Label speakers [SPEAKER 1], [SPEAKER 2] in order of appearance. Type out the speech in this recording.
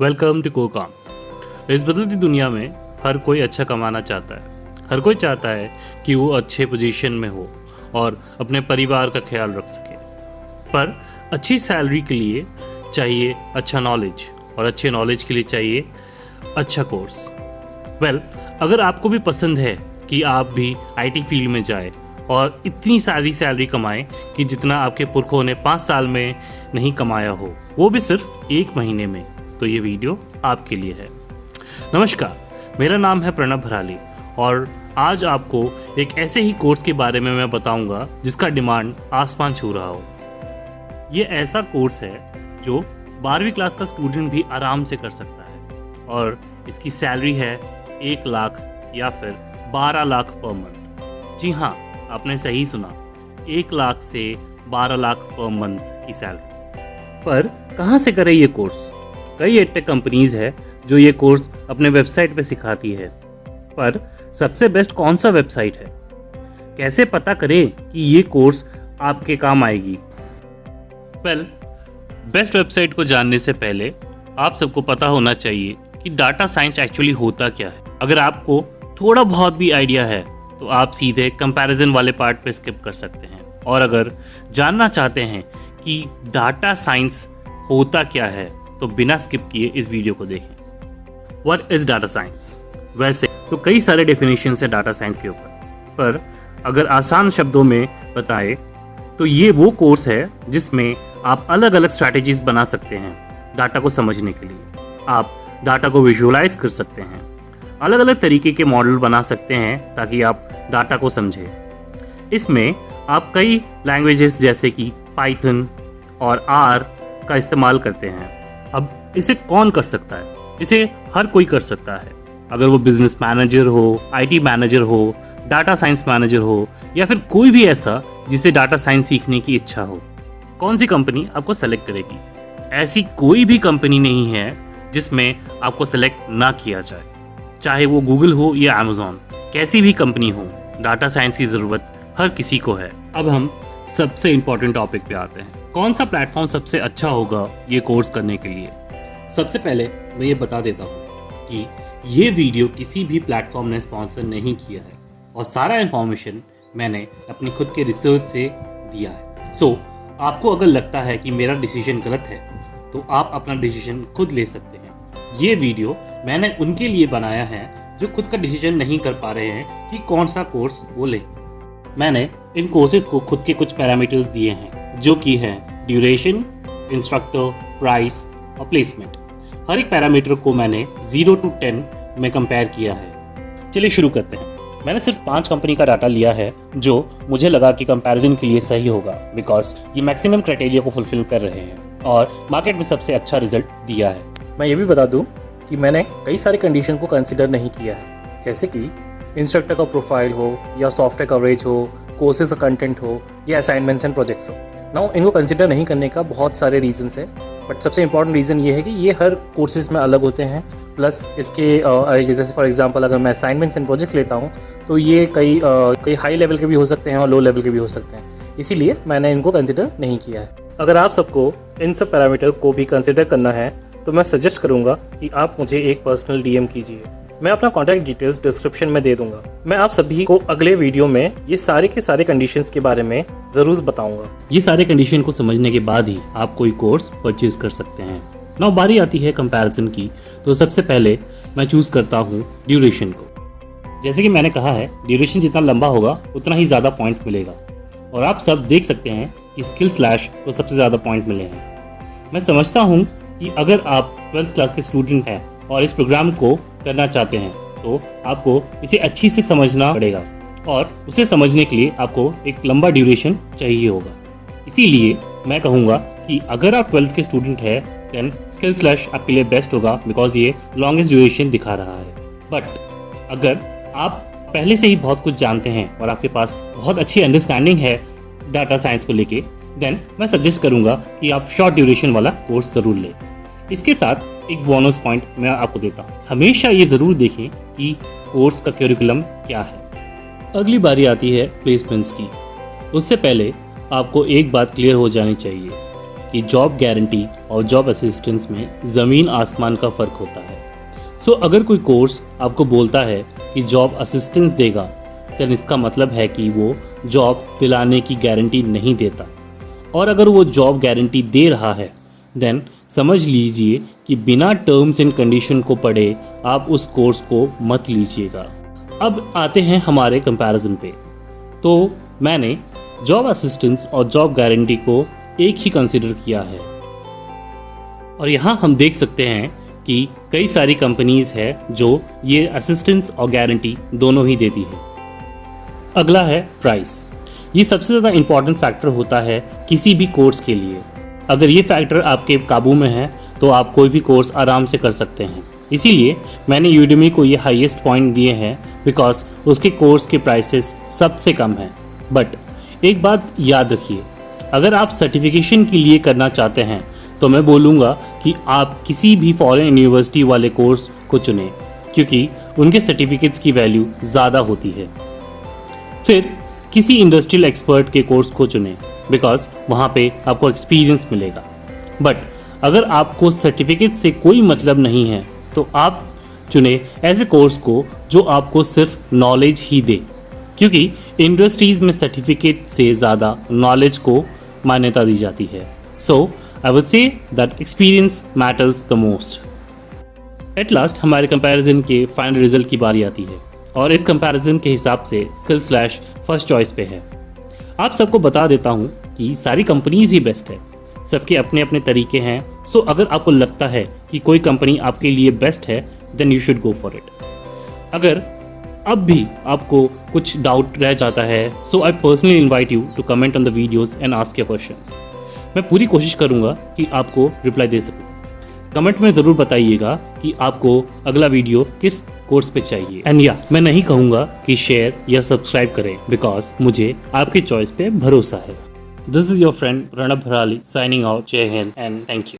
[SPEAKER 1] Welcome to कोकाम। इस बदलती दुनिया में हर कोई अच्छा कमाना चाहता है। हर कोई चाहता है कि वो अच्छे पोजीशन में हो और अपने परिवार का ख्याल रख सके। पर अच्छी सैलरी के लिए चाहिए अच्छा नॉलेज और अच्छे नॉलेज के लिए चाहिए अच्छा कोर्स। अगर आपको भी पसंद है कि आप भी आईटी फील्ड में जाए और इतनी सारी सैलरी कमाएं कि जितना आपके पुरखों ने 5 साल में नहीं कमाया हो, वो भी सिर्फ 1 महीने में, तो ये वीडियो आपके लिए है। नमस्कार, मेरा नाम है प्रणव भराली और आज आपको एक ऐसे ही कोर्स के बारे में मैं बताऊंगा जिसका डिमांड आसमान छू रहा हो। ये ऐसा कोर्स है जो 12वीं क्लास का स्टूडेंट भी आराम से कर सकता है और इसकी सैलरी है 1 लाख या फिर 12 लाख पर मंथ। जी हाँ, आपने सही सुना, 1 लाख से 12 लाख पर मंथ की सैलरी। पर कहाँ से करें ये कोर्स? कई एडटेक कंपनीज है जो ये कोर्स अपने वेबसाइट पे सिखाती है, पर सबसे बेस्ट कौन सा वेबसाइट है? कैसे पता करें कि ये कोर्स आपके काम आएगी? बेस्ट वेबसाइट को जानने से पहले आप सबको पता होना चाहिए कि डाटा साइंस एक्चुअली होता क्या है। अगर आपको थोड़ा बहुत भी आइडिया है तो आप सीधे कंपैरिजन वाले पार्ट पे स्किप कर सकते हैं, और अगर जानना चाहते हैं कि डाटा साइंस होता क्या है तो बिना स्किप किए इस वीडियो को देखें। What is data science? वैसे तो कई सारे डेफिनेशन है डाटा साइंस के ऊपर, पर अगर आसान शब्दों में बताएं तो ये वो कोर्स है जिसमें आप अलग अलग स्ट्रैटेजीज बना सकते हैं डाटा को समझने के लिए। आप डाटा को विजुअलाइज कर सकते हैं, अलग अलग तरीके के मॉडल बना सकते हैं ताकि आप डाटा को समझें। इसमें आप कई लैंग्वेजेस जैसे कि पाइथन और आर का इस्तेमाल करते हैं। अब इसे कौन कर सकता है? इसे हर कोई कर सकता है, अगर वो बिजनेस मैनेजर हो, आईटी मैनेजर हो, डाटा साइंस मैनेजर हो या फिर कोई भी ऐसा जिसे डाटा साइंस सीखने की इच्छा हो। कौन सी कंपनी आपको सेलेक्ट करेगी? ऐसी कोई भी कंपनी नहीं है जिसमें आपको सेलेक्ट ना किया जाए, चाहे वो गूगल हो या अमेजॉन। कैसी भी कंपनी हो, डाटा साइंस की ज़रूरत हर किसी को है। अब हम सबसे इम्पोर्टेंट टॉपिक पे आते हैं। कौन सा प्लेटफॉर्म सबसे अच्छा होगा ये कोर्स करने के लिए? सबसे पहले मैं ये बता देता हूँ कि ये वीडियो किसी भी प्लेटफॉर्म ने स्पॉन्सर नहीं किया है और सारा इन्फॉर्मेशन मैंने अपनी खुद के रिसर्च से दिया है। सो आपको अगर लगता है कि मेरा डिसीजन गलत है तो आप अपना डिसीजन खुद ले सकते हैं। ये वीडियो मैंने उनके लिए बनाया है जो खुद का डिसीजन नहीं कर पा रहे हैं कि कौन सा कोर्स वो लें। मैंने इन कोर्सेज को खुद के कुछ पैरामीटर्स दिए हैं जो कि हैं ड्यूरेशन, इंस्ट्रक्टर, प्राइस और प्लेसमेंट। हर एक पैरामीटर को मैंने 0 to 10 में कंपेयर किया है। चलिए शुरू करते हैं। मैंने सिर्फ 5 कंपनी का डाटा लिया है जो मुझे लगा कि कंपैरिजन के लिए सही होगा, बिकॉज ये मैक्सिमम क्राइटेरिया को फुलफिल कर रहे हैं और मार्केट में सबसे अच्छा रिजल्ट दिया है।
[SPEAKER 2] मैं ये भी बता दूं कि मैंने कई सारे कंडीशन को कंसिडर नहीं किया है, जैसे कि इंस्ट्रक्टर का प्रोफाइल हो या सॉफ्टवेयर कवरेज हो, कोर्सेज का कंटेंट हो या असाइनमेंट्स एंड प्रोजेक्ट्स हो। नाउ इनको कंसिडर नहीं करने का बहुत सारे रीजंस है, बट सबसे इंपॉर्टेंट रीज़न ये है कि ये हर कोर्सेज में अलग होते हैं। प्लस इसके जैसे फॉर एग्जांपल अगर मैं असाइनमेंट्स एंड प्रोजेक्ट्स लेता हूँ तो ये कई हाई लेवल के भी हो सकते हैं और लो लेवल के भी हो सकते हैं, इसीलिए मैंने इनको कंसिडर नहीं किया है। अगर आप सबको इन सब पैरामीटर को भी कंसिडर करना है तो मैं सजेस्ट करूंगा कि आप मुझे एक पर्सनल डीएम कीजिए। मैं अपना कॉन्टैक्ट डिटेल्स डिस्क्रिप्शन में दे दूंगा। मैं आप सभी को अगले वीडियो में ये सारे के सारे कंडीशंस के बारे में ज़रूर बताऊंगा।
[SPEAKER 1] ये सारे कंडीशन को समझने के बाद ही आप कोई कोर्स परचेज कर सकते हैं। नाउ बारी आती है कंपैरिजन की, तो सबसे पहले मैं चूज़ करता हूँ ड्यूरेशन को। जैसे कि मैंने कहा है, ड्यूरेशन जितना लंबा होगा उतना ही ज़्यादा पॉइंट मिलेगा, और आप सब देख सकते हैं कि स्किल स्लैश को सबसे ज़्यादा पॉइंट मिले हैं। मैं समझता हूँ कि अगर आप 12th क्लास के स्टूडेंट हैं और इस प्रोग्राम को करना चाहते हैं तो आपको इसे अच्छी से समझना पड़ेगा, और उसे समझने के लिए आपको एक लंबा ड्यूरेशन चाहिए होगा। इसीलिए मैं कहूँगा कि अगर आप 12th के स्टूडेंट हैं देन स्किल स्लैश आपके लिए बेस्ट होगा, बिकॉज ये लॉन्गेस्ट ड्यूरेशन दिखा रहा है। बट अगर आप पहले से ही बहुत कुछ जानते हैं और आपके पास बहुत अच्छी अंडरस्टैंडिंग है डाटा साइंस को लेके, देन मैं सजेस्ट करूँगा कि आप शॉर्ट ड्यूरेशन वाला कोर्स ज़रूर लें। इसके साथ एक बोनस पॉइंट मैं आपको देता हूँ, हमेशा ये ज़रूर देखें कि कोर्स का करिकुलम क्या है। अगली बारी आती है प्लेसमेंट्स की। उससे पहले आपको एक बात क्लियर हो जानी चाहिए कि जॉब गारंटी और जॉब असिस्टेंस में ज़मीन आसमान का फ़र्क होता है। सो अगर कोई कोर्स आपको बोलता है कि जॉब असिस्टेंस देगा, तो इसका मतलब है कि वो जॉब दिलाने की गारंटी नहीं देता। और अगर वो जॉब गारंटी दे रहा है, देन समझ लीजिए कि बिना टर्म्स एंड कंडीशन को पढ़े आप उस कोर्स को मत लीजिएगा। अब आते हैं हमारे कंपैरिजन पे। तो मैंने जॉब असिस्टेंस और जॉब गारंटी को एक ही कंसिडर किया है, और यहाँ हम देख सकते हैं कि कई सारी कंपनीज है जो ये असिस्टेंस और गारंटी दोनों ही देती है। अगला है प्राइस। ये सबसे ज़्यादा इम्पॉर्टेंट फैक्टर होता है किसी भी कोर्स के लिए। अगर ये फैक्टर आपके काबू में है तो आप कोई भी कोर्स आराम से कर सकते हैं। इसीलिए मैंने यूडेमी को ये हाईएस्ट पॉइंट दिए हैं, बिकॉज उसके कोर्स के प्राइसेस सबसे कम हैं। बट एक बात याद रखिए, अगर आप सर्टिफिकेशन के लिए करना चाहते हैं तो मैं बोलूँगा कि आप किसी भी फॉरेन यूनिवर्सिटी वाले कोर्स को चुनें, क्योंकि उनके सर्टिफिकेट्स की वैल्यू ज़्यादा होती है। फिर किसी इंडस्ट्रियल एक्सपर्ट के कोर्स को चुनें, बिकॉज वहाँ पे आपको एक्सपीरियंस मिलेगा। बट अगर आपको सर्टिफिकेट से कोई मतलब नहीं है तो आप चुने ऐसे कोर्स को जो आपको सिर्फ नॉलेज ही दे, क्योंकि इंडस्ट्रीज़ में सर्टिफिकेट से ज़्यादा नॉलेज को मान्यता दी जाती है। So I would say that experience matters the most. At last हमारे कंपैरिजन के फाइनल रिजल्ट की बारी आती है, और इस कंपैरिजन के हिसाब से स्किल / फर्स्ट चॉइस पे है। आप सबको बता देता हूँ कि सारी कंपनीज ही बेस्ट है, सबके अपने अपने तरीके हैं। सो अगर आपको लगता है कि कोई कंपनी आपके लिए बेस्ट है, then you should go for it. अगर अब भी आपको कुछ डाउट रह जाता है, so I personally invite you to comment on the videos and ask your questions. मैं पूरी कोशिश करूँगा कि आपको रिप्लाई दे सकूँ। कमेंट में ज़रूर बताइएगा कि आपको अगला वीडियो किस कोर्स पे चाहिए। एंड या मैं नहीं कहूँगा कि शेयर या सब्सक्राइब करें, बिकॉज मुझे आपके चॉइस पे भरोसा है। This is your friend Pranab भराली signing out. जय हिंद एंड थैंक यू।